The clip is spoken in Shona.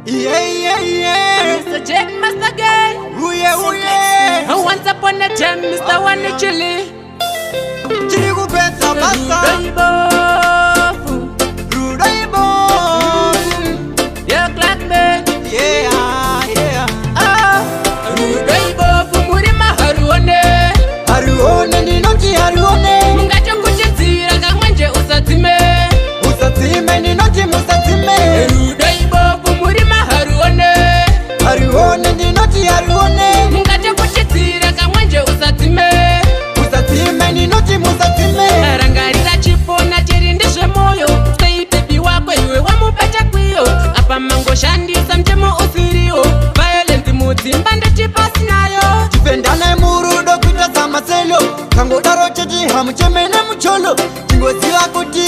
Mr. Jack Master Gay. Once upon a time, Mr. One Chili. Chili kupeta basa. Rudaibo. Yeah, black man. Yeah. Rudaibo, Murima Haruone. Haruone ni noti haruone. Mungacho kuchizira kamanje usatime. Usatime ni noti musatime. Rudaibo, Murima Haruone. Haruone ni noti haruone. Mungacho kuchizira kamanje usatime. Usatime ni noti musatime. Arangarira chipona chirindishe moyo. Stay baby wako iwe wamupeta kwiyo. Apa mango shandisa mjemo usirio. Violent mutimba ndo chipasi nayo. Chipendana murudo kuita samaselo. Kango daro chechi hamuchemene mcholo. Chingoziwa kuti